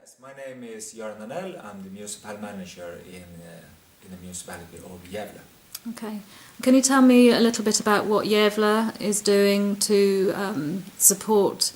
Yes, my name is Göran Danell. I'm the municipal manager in the municipality of Gavle. Okay. Can you tell me a little bit about what Gavle is doing to support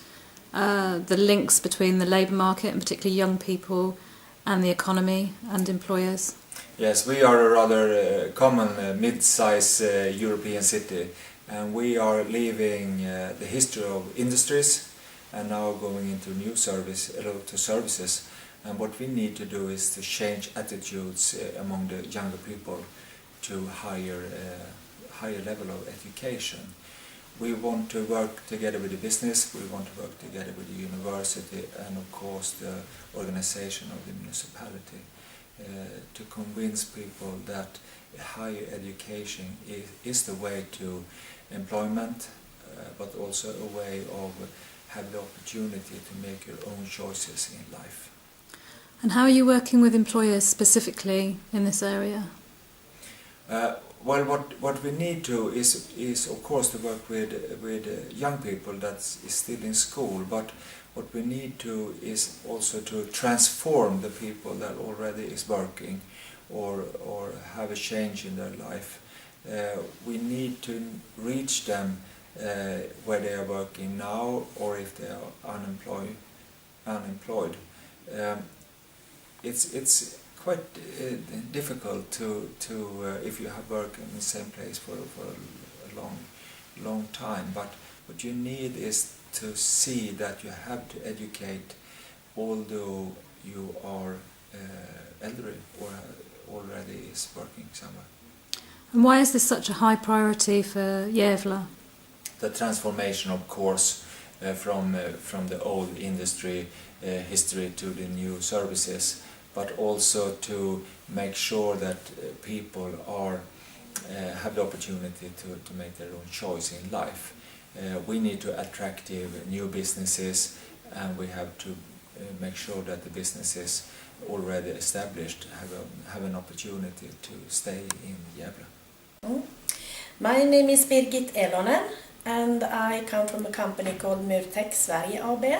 the links between the labour market, and particularly young people, and the economy and employers? Yes, we are a rather common mid-size European city, and we are leaving the history of industries and now going into new services. And what we need to do is to change attitudes among the younger people to higher level of education. We want to work together with the business, we want to work together with the university and of course the organization of the municipality to convince people that higher education is the way to employment, but also a way of have the opportunity to make your own choices in life. And how are you working with employers specifically in this area? Well, what we need to is of course to work with young people that is still in school, but what we need to is also to transform the people that already is working or have a change in their life. We need to reach them where they are working now or if they are unemployed. It's quite difficult to if you have worked in the same place for a long time, but what you need is to see that you have to educate although you are elderly or already is working somewhere. And why is this such a high priority for Gavle? The transformation, of course, from the old industry history to the new services, but also to make sure that people have the opportunity to make their own choice in life. We need to attract new businesses, and we have to make sure that the businesses already established have an opportunity to stay in Gavle. My name is Birgit Elonen, and I come from a company called Murtek Sverige AB.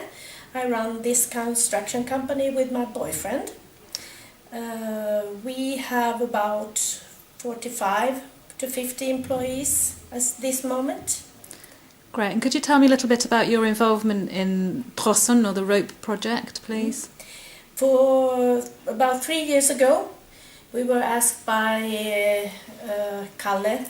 I run this construction company with my boyfriend. We have about 45 to 50 employees at this moment. Great. And could you tell me a little bit about your involvement in Trossen, or the rope project, please? For about 3 years ago, we were asked by Kalle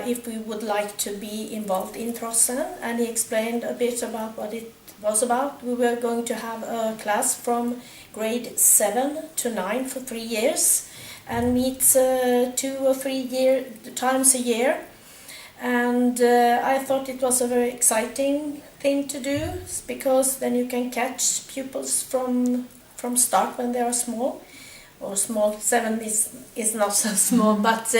if we would like to be involved in Trossen, and he explained a bit about what it was about. We were going to have a class from grade 7 to 9 for 3 years and meet 2 or 3 times a year. And I thought it was a very exciting thing to do, because then you can catch pupils from start when they are small, or small. 7 is not so small, but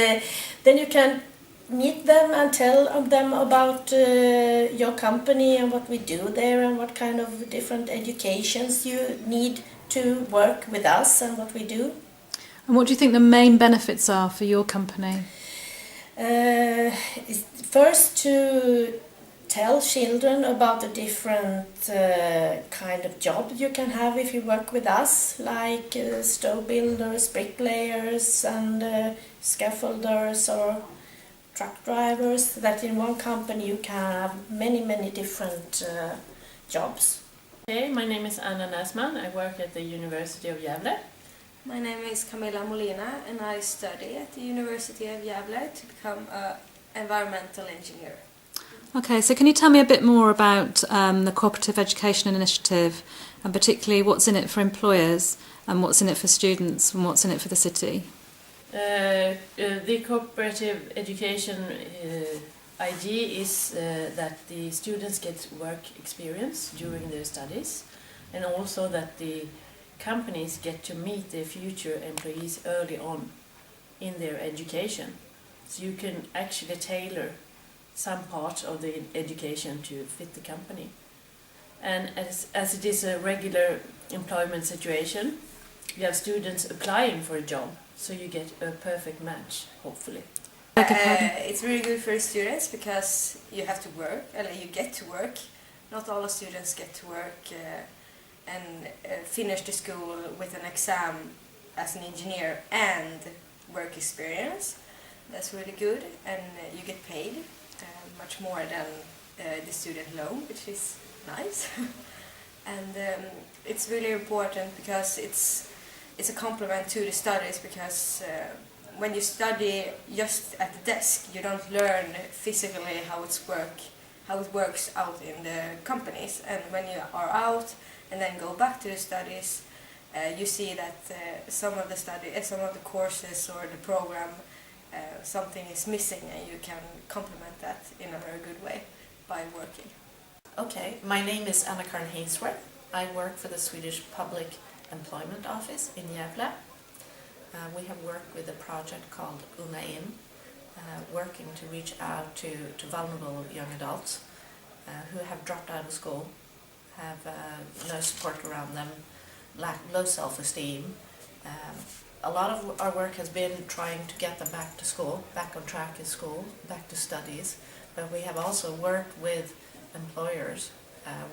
then you can meet them and tell them about your company and what we do there and what kind of different educations you need to work with us and what we do. And what do you think the main benefits are for your company? First, to tell children about the different kind of job you can have if you work with us, like stove builders, bricklayers and scaffolders or truck drivers, that in one company you can have many different jobs. Okay, my name is Anna Näsman. I work at the University of Gavle. My name is Camilla Molina and I study at the University of Gavle to become an environmental engineer. Okay, so can you tell me a bit more about the Cooperative Education Initiative, and particularly what's in it for employers and what's in it for students and what's in it for the city? The cooperative education idea is that the students get work experience during their studies, and also that the companies get to meet their future employees early on in their education. So you can actually tailor some part of the education to fit the company. And as it is a regular employment situation, you have students applying for a job, so you get a perfect match, hopefully. It's really good for the students because you have to work, or you get to work. Not all the students get to work and finish the school with an exam as an engineer and work experience. That's really good, and you get paid much more than the student loan, which is nice. And it's really important because it's a complement to the studies, because when you study just at the desk, you don't learn physically how it works out in the companies. And when you are out and then go back to the studies, you see that some of the courses or the program, something is missing, and you can complement that in a very good way by working. Okay, my name is Anna-Karin Hainsworth. I work for the Swedish Public Employment Office in Gavle. We have worked with a project called Unga In, working to reach out to vulnerable young adults who have dropped out of school, have no support around them, lack low self-esteem. A lot of our work has been trying to get them back to school, back on track in school, back to studies, but we have also worked with employers,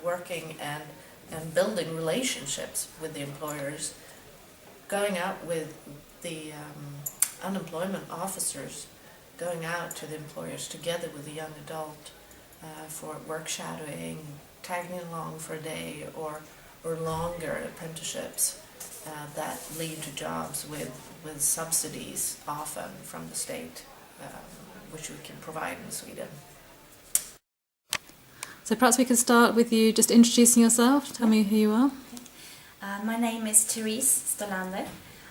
working and building relationships with the employers, going out with the unemployment officers, going out to the employers together with the young adult for work shadowing, tagging along for a day or longer apprenticeships that lead to jobs with subsidies often from the state, which we can provide in Sweden. So perhaps we could start with you just introducing yourself. Tell me who you are. My name is Therese Stolander,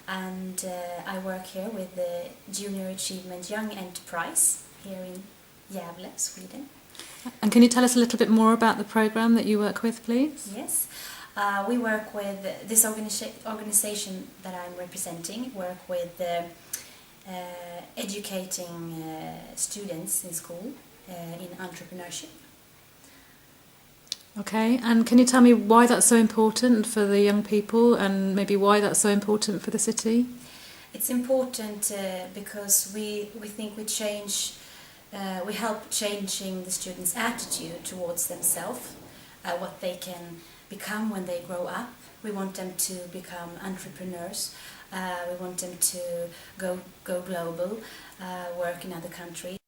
and I work here with the Junior Achievement Young Enterprise here in Gavle, Sweden. And can you tell us a little bit more about the programme that you work with, please? Yes, we work with this organisation that I'm representing, work with educating students in school in entrepreneurship. Okay, and can you tell me why that's so important for the young people, and maybe why that's so important for the city? It's important because we think we help changing the students' attitude towards themselves, what they can become when they grow up. We want them to become entrepreneurs. We want them to go global, work in other countries.